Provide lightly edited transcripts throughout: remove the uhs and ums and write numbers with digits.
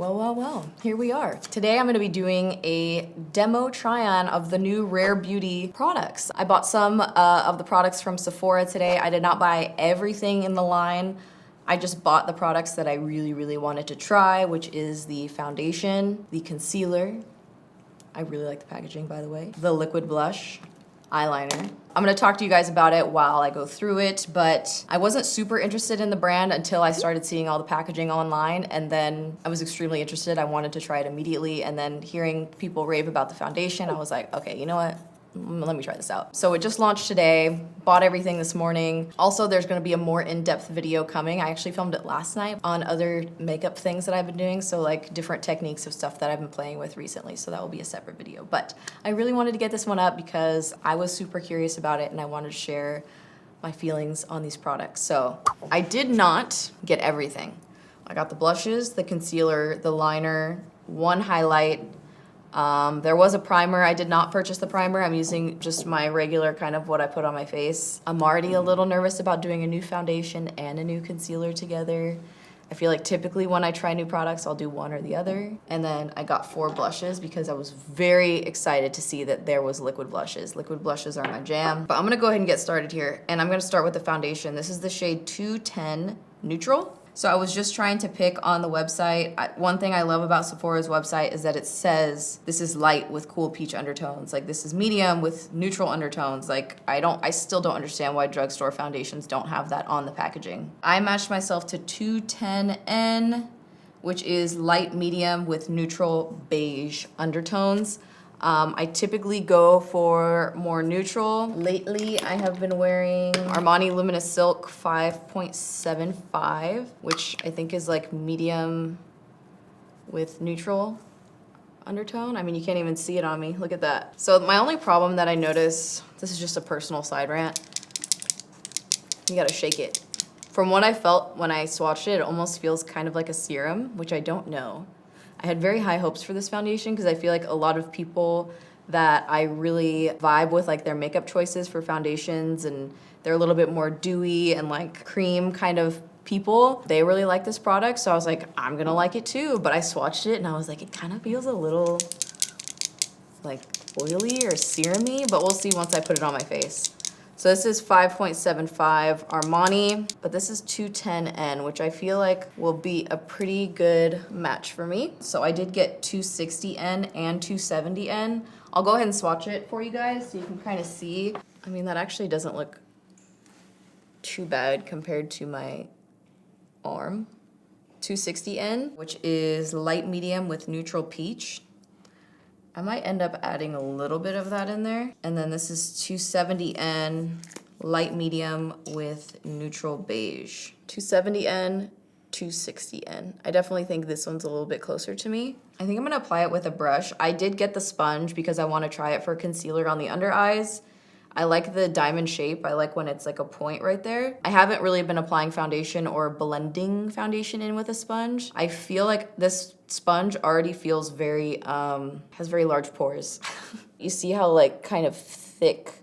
Well, here we are. Today I'm gonna be doing a demo try-on of the new Rare Beauty products. I bought some of the products from Sephora today. I did not buy everything in the line. I just bought the products that I really wanted to try, which is the foundation, the concealer. I really like the packaging, by the way. The liquid blush, eyeliner. I'm gonna talk to you guys about it while I go through it, but I wasn't super interested in the brand until I started seeing all the packaging online, and then I was extremely interested. I wanted to try it immediately, and then hearing people rave about the foundation, I was like, okay, you know what? Let me try this out. So it just launched today, bought everything this morning. Also, there's gonna be a more in-depth video coming. I actually filmed it last night on other makeup things that I've been doing, so like different techniques of stuff that I've been playing with recently, so that will be a separate video. But I really wanted to get this one up because I was super curious about it and I wanted to share my feelings on these products. So I did not get everything. I got the blushes, the concealer, the liner, one highlight. There was a primer. I did not purchase the primer. I'm using just my regular kind of what I put on my face. I'm already a little nervous about doing a new foundation and a new concealer together. I feel like typically when I try new products, I'll do one or the other. And then I got 4 blushes because I was very excited to see that there was liquid blushes. Liquid blushes are my jam. But I'm gonna go ahead and get started here. And I'm gonna start with the foundation. This is the shade 210 Neutral. So I was just trying to pick on the website. One thing I love about Sephora's website is that it says this is light with cool peach undertones. Like this is medium with neutral undertones. Like I still don't understand why drugstore foundations don't have that on the packaging. I matched myself to 210N, which is light medium with neutral beige undertones. I typically go for more neutral. Lately, I have been wearing Armani Luminous Silk 5.75, which I think is like medium with neutral undertone. I mean, you can't even see it on me. Look at that. So my only problem that I notice, this is just a personal side rant, you gotta shake it. From what I felt when I swatched it, it almost feels kind of like a serum, which I don't know. I had very high hopes for this foundation because I feel like a lot of people that I really vibe with, like their makeup choices for foundations, and they're a little bit more dewy and like cream kind of people, they really like this product. So I was like, I'm gonna like it too. But I swatched it and I was like, it kind of feels a little like oily or serum-y, but we'll see once I put it on my face. So this is 5.75 Armani, but this is 210N, which I feel like will be a pretty good match for me. So I did get 260N and 270N. I'll go ahead and swatch it for you guys so you can kind of see. I mean, that actually doesn't look too bad compared to my arm. 260N, which is light medium with neutral peach. I might end up adding a little bit of that in there. And then this is 270N, light medium with neutral beige. 270N, 260N. I definitely think this one's a little bit closer to me. I think I'm gonna apply it with a brush. I did get the sponge because I wanna try it for concealer on the under eyes. I like the diamond shape. I like when it's like a point right there. I haven't really been applying foundation or blending foundation in with a sponge. I feel like this sponge already feels very, has very large pores. You see how like kind of thick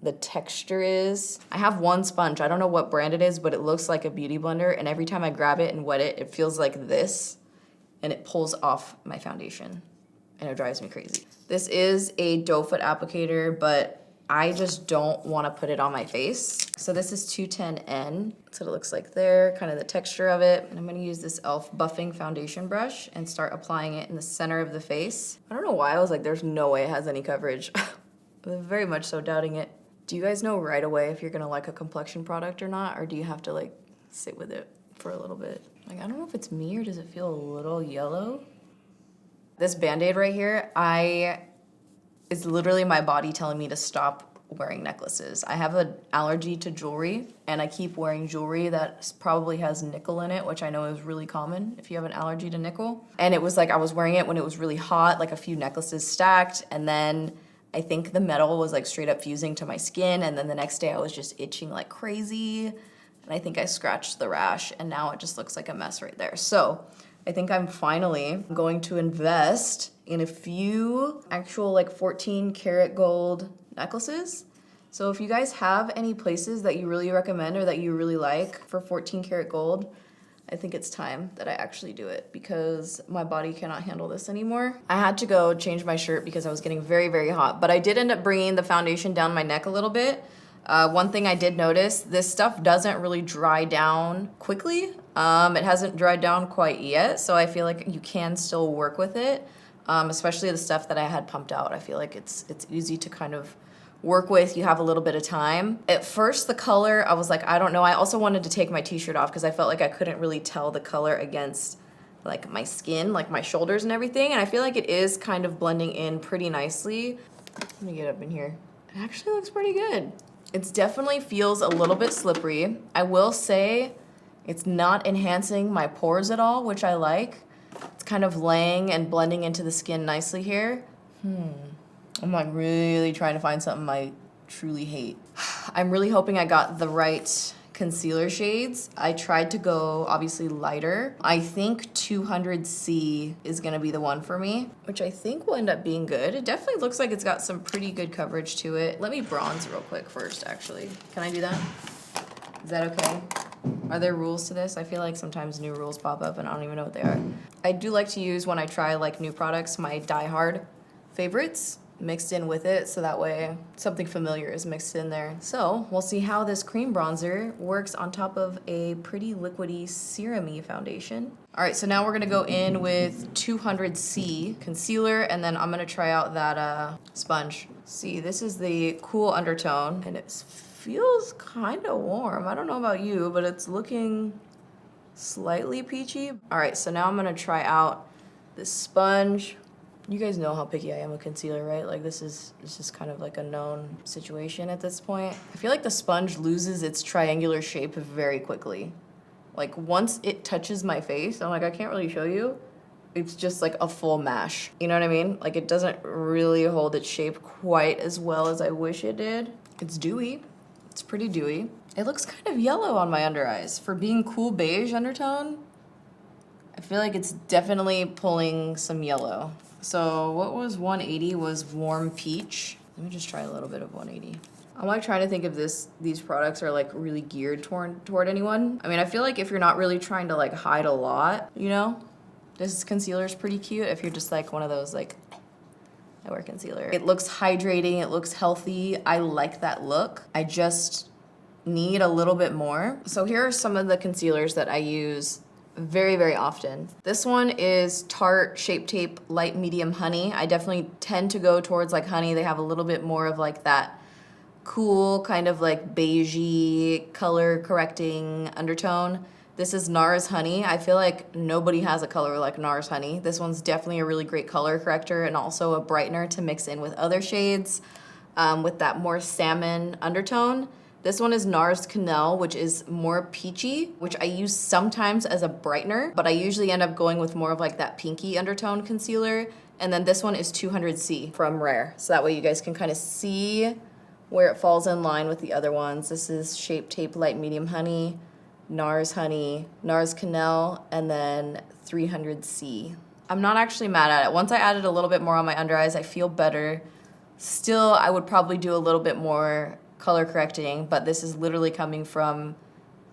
the texture is? I have one sponge. I don't know what brand it is, but it looks like a beauty blender. And every time I grab it and wet it, it feels like this and it pulls off my foundation and it drives me crazy. This is a doe foot applicator, but I just don't want to put it on my face. So this is 210N. That's what it looks like there, kind of the texture of it. And I'm gonna use this e.l.f. buffing foundation brush and start applying it in the center of the face. I don't know why I was like, there's no way it has any coverage. I'm very much so doubting it. Do you guys know right away if you're gonna like a complexion product or not? Or do you have to like sit with it for a little bit? Like, I don't know if it's me or does it feel a little yellow? This Band-Aid right here, it's literally my body telling me to stop wearing necklaces. I have an allergy to jewelry, and I keep wearing jewelry that probably has nickel in it, which I know is really common if you have an allergy to nickel. And it was like I was wearing it when it was really hot, like a few necklaces stacked, and then I think the metal was like straight up fusing to my skin, and then the next day I was just itching like crazy, and I think I scratched the rash, and now it just looks like a mess right there. So I think I'm finally going to invest in a few actual like 14 karat gold necklaces. So if you guys have any places that you really recommend or that you really like for 14 karat gold, I think it's time that I actually do it because my body cannot handle this anymore. I had to go change my shirt because I was getting very, very hot, but I did end up bringing the foundation down my neck a little bit. One thing I did notice, this stuff doesn't really dry down quickly. It hasn't dried down quite yet, so I feel like you can still work with it, especially the stuff that I had pumped out. I feel like it's easy to kind of work with. You have a little bit of time. At first, the color, I was like, I don't know. I also wanted to take my t-shirt off because I felt like I couldn't really tell the color against like my skin, like my shoulders and everything. And I feel like it is kind of blending in pretty nicely. Let me get up in here. It actually looks pretty good. It definitely feels a little bit slippery. I will say it's not enhancing my pores at all, which I like. It's kind of laying and blending into the skin nicely here. I'm like really trying to find something I truly hate. I'm really hoping I got the right concealer shades. I tried to go obviously lighter. I think 200C is gonna be the one for me, which I think will end up being good. It definitely looks like it's got some pretty good coverage to it. Let me bronze real quick first, actually. Can I do that? Is that okay? Are there rules to this? I feel like sometimes new rules pop up and I don't even know what they are. I do like to use, when I try like new products, my die-hard favorites mixed in with it, so that way something familiar is mixed in there. So we'll see how this cream bronzer works on top of a pretty liquidy serum-y foundation. All right, so now we're gonna go in with 200C concealer, and then I'm gonna try out that sponge. See, this is the cool undertone, and it feels kind of warm. I don't know about you, but it's looking slightly peachy. All right, so now I'm gonna try out this sponge. You guys know how picky I am with concealer, right? Like it's just kind of like a known situation at this point. I feel like the sponge loses its triangular shape very quickly. Like once it touches my face, I'm like, I can't really show you. It's just like a full mash. You know what I mean? Like it doesn't really hold its shape quite as well as I wish it did. It's dewy. It's pretty dewy. It looks kind of yellow on my under eyes. For being cool beige undertone, I feel like it's definitely pulling some yellow. So what was 180 was warm peach. Let me just try a little bit of 180. I'm like trying to think if these products are like really geared toward anyone. I mean, I feel like if you're not really trying to like hide a lot, you know, this concealer is pretty cute. If you're just like one of those like, I wear concealer. It looks hydrating, it looks healthy. I like that look. I just need a little bit more. So here are some of the concealers that I use very, very often. This one is Tarte Shape Tape Light Medium Honey. I definitely tend to go towards like honey. They have a little bit more of like that cool kind of like beigey color correcting undertone. This is NARS Honey. I feel like nobody has a color like NARS Honey. This one's definitely a really great color corrector and also a brightener to mix in with other shades with that more salmon undertone. This one is NARS Cannelle, which is more peachy, which I use sometimes as a brightener, but I usually end up going with more of like that pinky undertone concealer. And then this one is 200C from Rare. So that way you guys can kind of see where it falls in line with the other ones. This is Shape Tape Light Medium Honey, NARS Honey, NARS Cannelle, and then 300C. I'm not actually mad at it. Once I added a little bit more on my under eyes, I feel better. Still, I would probably do a little bit more color correcting, but this is literally coming from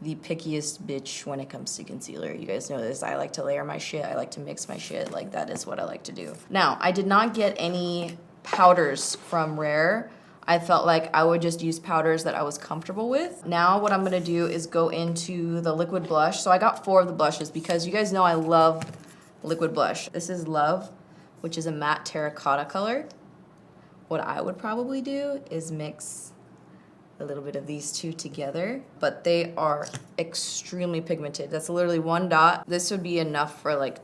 the pickiest bitch when it comes to concealer. You guys know this. I like to layer my shit. I like to mix my shit. Like that is what I like to do. Now, I did not get any powders from Rare. I felt like I would just use powders that I was comfortable with. Now what I'm gonna do is go into the liquid blush. So I got 4 of the blushes because you guys know I love liquid blush. This is Love, which is a matte terracotta color. What I would probably do is mix a little bit of these two together, but they are extremely pigmented. That's literally 1 dot. This would be enough for like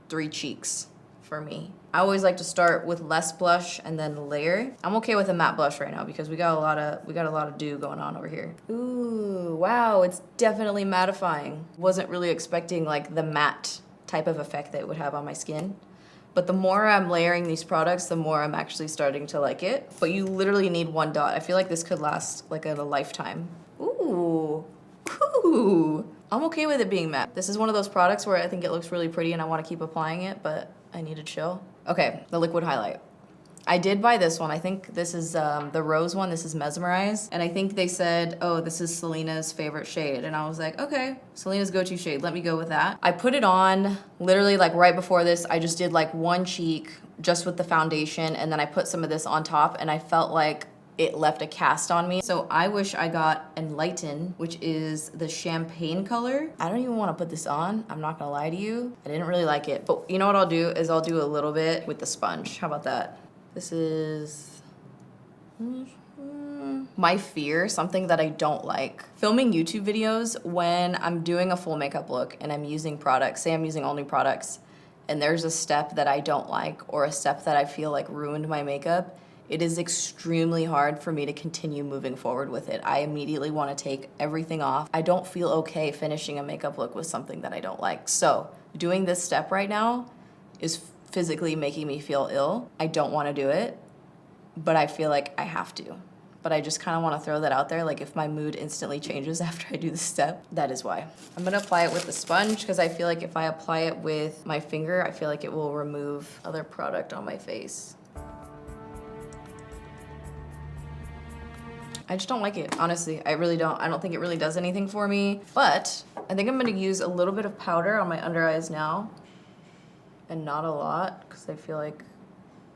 3 cheeks for me. I always like to start with less blush and then layer. I'm okay with a matte blush right now because we got a lot of dew going on over here. Ooh, wow, it's definitely mattifying. Wasn't really expecting like the matte type of effect that it would have on my skin. But the more I'm layering these products, the more I'm actually starting to like it. But you literally need 1 dot. I feel like this could last like a lifetime. Ooh, ooh. I'm okay with it being matte. This is one of those products where I think it looks really pretty and I want to keep applying it, but I need to chill. Okay, the liquid highlight. I did buy this one. I think this is the rose one. This is Mesmerize. And I think they said, oh, this is Selena's favorite shade. And I was like, okay, Selena's go-to shade. Let me go with that. I put it on literally like right before this. I just did like one cheek just with the foundation. And then I put some of this on top and I felt like it left a cast on me. So I wish I got Enlighten, which is the champagne color. I don't even want to put this on. I'm not gonna lie to you. I didn't really like it, but you know what I'll do is I'll do a little bit with the sponge. How about that? This is my fear, something that I don't like. Filming YouTube videos when I'm doing a full makeup look and I'm using products, say I'm using all new products, and there's a step that I don't like or a step that I feel like ruined my makeup, it is extremely hard for me to continue moving forward with it. I immediately want to take everything off. I don't feel okay finishing a makeup look with something that I don't like. So doing this step right now is physically making me feel ill. I don't want to do it, but I feel like I have to. But I just kind of want to throw that out there. Like if my mood instantly changes after I do the step, that is why. I'm gonna apply it with the sponge because I feel like if I apply it with my finger, I feel like it will remove other product on my face. I just don't like it, honestly. I really don't. I don't think it really does anything for me. But I think I'm gonna use a little bit of powder on my under eyes now. And not a lot, because I feel like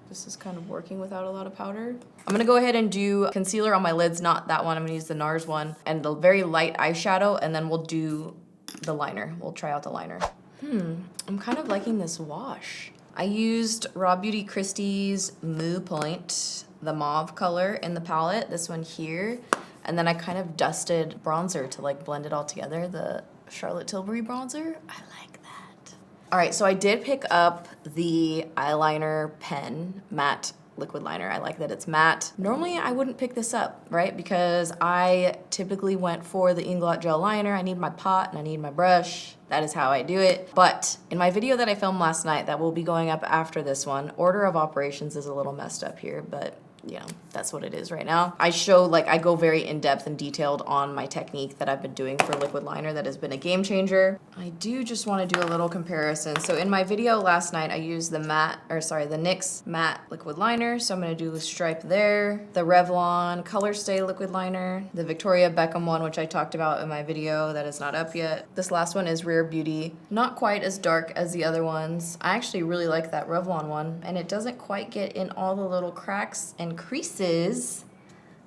this is kind of working without a lot of powder. I'm gonna go ahead and do concealer on my lids, not that one. I'm gonna use the NARS one, and the very light eyeshadow, and then we'll do the liner. We'll try out the liner. I'm kind of liking this wash. I used Raw Beauty Kristi's Moo Point, the mauve color in the palette, this one here. And then I kind of dusted bronzer to like blend it all together, the Charlotte Tilbury bronzer. I like that. All right, so I did pick up the eyeliner pen, matte liquid liner. I like that it's matte. Normally I wouldn't pick this up, right? Because I typically went for the Inglot gel liner. I need my pot and I need my brush. That is how I do it. But in my video that I filmed last night that will be going up after this one, order of operations is a little messed up here, but you know, that's what it is right now. I show, like, I go very in-depth and detailed on my technique that I've been doing for liquid liner that has been a game changer. I do just want to do a little comparison. So in my video last night, I used the NYX matte liquid liner. So I'm going to do a stripe there. The Revlon Color Stay liquid liner. The Victoria Beckham one, which I talked about in my video that is not up yet. This last one is Rare Beauty. Not quite as dark as the other ones. I actually really like that Revlon one. And it doesn't quite get in all the little cracks and creases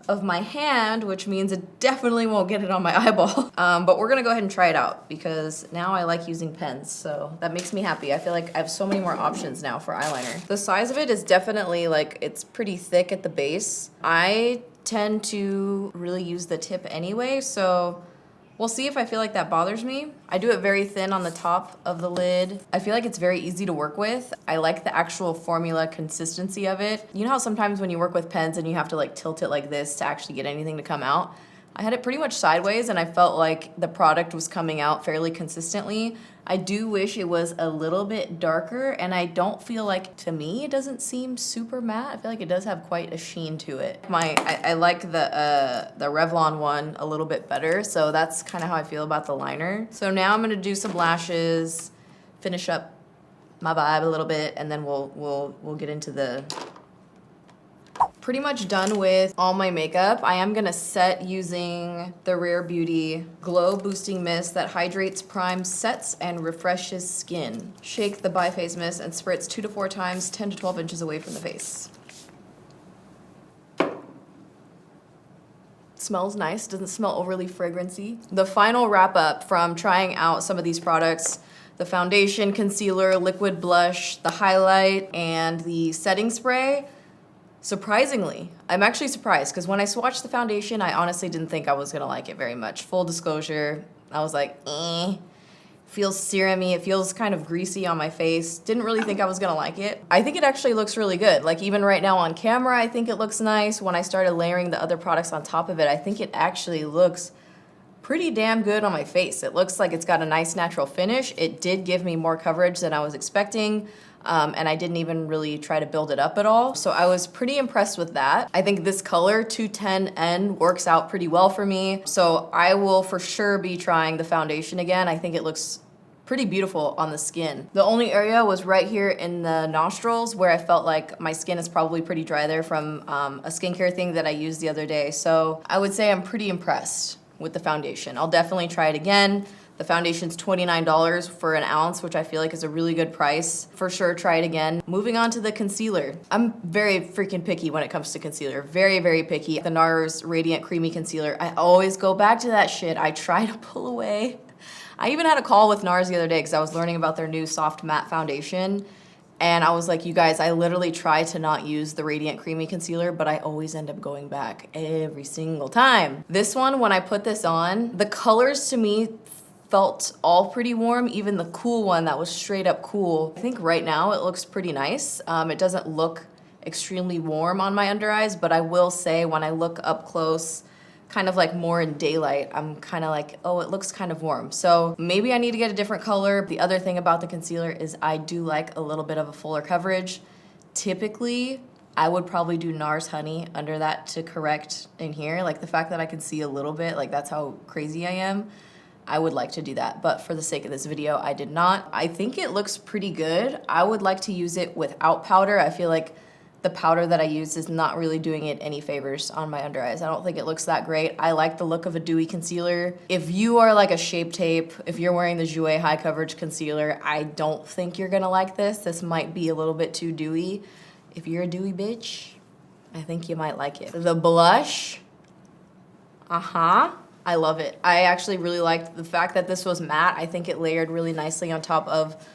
of my hand, which means it definitely won't get it on my eyeball. But we're gonna go ahead and try it out because now I like using pens, so that makes me happy. I feel like I have so many more options now for eyeliner. The size of it is definitely like, it's pretty thick at the base. I tend to really use the tip anyway, so we'll see if I feel like that bothers me. I do it very thin on the top of the lid. I feel like it's very easy to work with. I like the actual formula consistency of it. You know how sometimes when you work with pens and you have to like tilt it like this to actually get anything to come out? I had it pretty much sideways and I felt like the product was coming out fairly consistently. I do wish it was a little bit darker and I don't feel like, to me, it doesn't seem super matte. I feel like it does have quite a sheen to it. I like the Revlon one a little bit better, so that's kind of how I feel about the liner. So now I'm gonna do some lashes, finish up my vibe a little bit, and then we'll get into the... Pretty much done with all my makeup. I am gonna set using the Rare Beauty Glow Boosting Mist that hydrates, primes, sets, and refreshes skin. Shake the biphase mist and spritz 2 to 4 times, 10 to 12 inches away from the face. Smells nice, doesn't smell overly fragrancy. The final wrap up from trying out some of these products, the foundation, concealer, liquid blush, the highlight, and the setting spray. Surprisingly, I'm actually surprised because when I swatched the foundation, I honestly didn't think I was gonna like it very much. Full disclosure, I was like, feels serumy, it feels kind of greasy on my face. Didn't really think I was gonna like it. I think it actually looks really good. Like even right now on camera, I think it looks nice. When I started layering the other products on top of it, I think it actually looks pretty damn good on my face. It looks like it's got a nice natural finish. It did give me more coverage than I was expecting. And I didn't even really try to build it up at all. So I was pretty impressed with that. I think this color, 210N, works out pretty well for me. So I will for sure be trying the foundation again. I think it looks pretty beautiful on the skin. The only area was right here in the nostrils where I felt like my skin is probably pretty dry there from a skincare thing that I used the other day. So I would say I'm pretty impressed with the foundation. I'll definitely try it again. The foundation's $29 for an ounce, which I feel like is a really good price. For sure, try it again. Moving on to the concealer. I'm very freaking picky when it comes to concealer. Very, very picky. The NARS Radiant Creamy Concealer. I always go back to that shit. I try to pull away. I even had a call with NARS the other day because I was learning about their new soft matte foundation. And I was like, you guys, I literally try to not use the Radiant Creamy Concealer, but I always end up going back every single time. This one, when I put this on, the colors to me felt all pretty warm, even the cool one that was straight up cool. I think right now it looks pretty nice. It doesn't look extremely warm on my under eyes, but I will say when I look up close, kind of like more in daylight, I'm kind of like, oh, it looks kind of warm. So maybe I need to get a different color. The other thing about the concealer is I do like a little bit of a fuller coverage. Typically, I would probably do NARS Honey under that to correct in here. Like the fact that I can see a little bit, like that's how crazy I am. I would like to do that, but for the sake of this video, I did not. I think it looks pretty good. I would like to use it without powder. I feel like the powder that I use is not really doing it any favors on my under eyes. I don't think it looks that great. I like the look of a dewy concealer. If you are like a Shape Tape, if you're wearing the Jouer High Coverage Concealer, I don't think you're gonna like this. This might be a little bit too dewy. If you're a dewy bitch, I think you might like it. The blush, I love it. I actually really liked the fact that this was matte. I think it layered really nicely on top of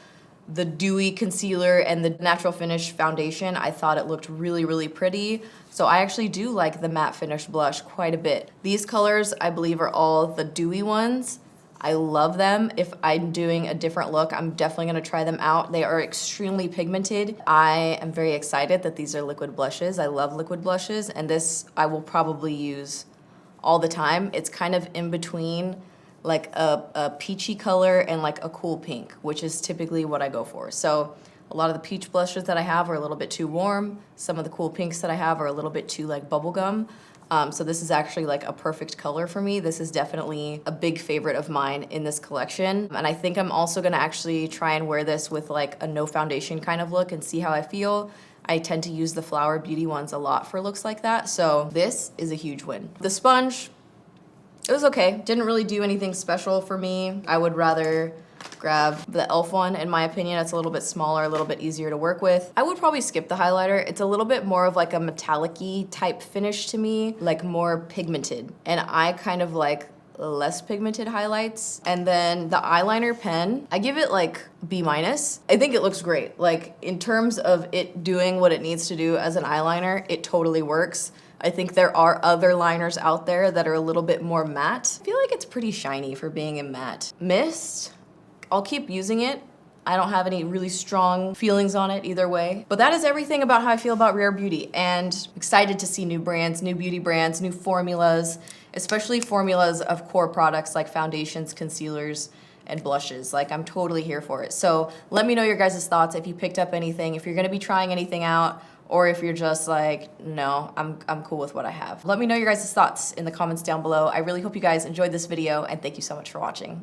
the dewy concealer and the natural finish foundation. I thought it looked really, really pretty. So I actually do like the matte finish blush quite a bit. These colors, I believe, are all the dewy ones. I love them. If I'm doing a different look, I'm definitely gonna try them out. They are extremely pigmented. I am very excited that these are liquid blushes. I love liquid blushes, and this I will probably use all the time. It's kind of in between like a peachy color and like a cool pink, which is typically what I go for. So a lot of the peach blushes that I have are a little bit too warm. Some of the cool pinks that I have are a little bit too like bubblegum. So this is actually like a perfect color for me. This is definitely a big favorite of mine in this collection. And I think I'm also gonna actually try and wear this with like a no foundation kind of look and see how I feel. I tend to use the Flower Beauty ones a lot for looks like that. So this is a huge win. The sponge, it was okay. Didn't really do anything special for me. I would rather grab the e.l.f. one, in my opinion. It's a little bit smaller, a little bit easier to work with. I would probably skip the highlighter. It's a little bit more of like a metallic-y type finish to me, like more pigmented. And I kind of like less pigmented highlights. And then the eyeliner pen, I give it like B-. I think it looks great. Like in terms of it doing what it needs to do as an eyeliner, it totally works. I think there are other liners out there that are a little bit more matte. I feel like it's pretty shiny for being a matte. Mist, I'll keep using it. I don't have any really strong feelings on it either way. But that is everything about how I feel about Rare Beauty, and excited to see new brands, new beauty brands, new formulas, especially formulas of core products like foundations, concealers, and blushes. Like, I'm totally here for it. So let me know your guys' thoughts if you picked up anything, if you're gonna be trying anything out, or if you're just like, no, I'm cool with what I have. Let me know your guys' thoughts in the comments down below. I really hope you guys enjoyed this video, and thank you so much for watching.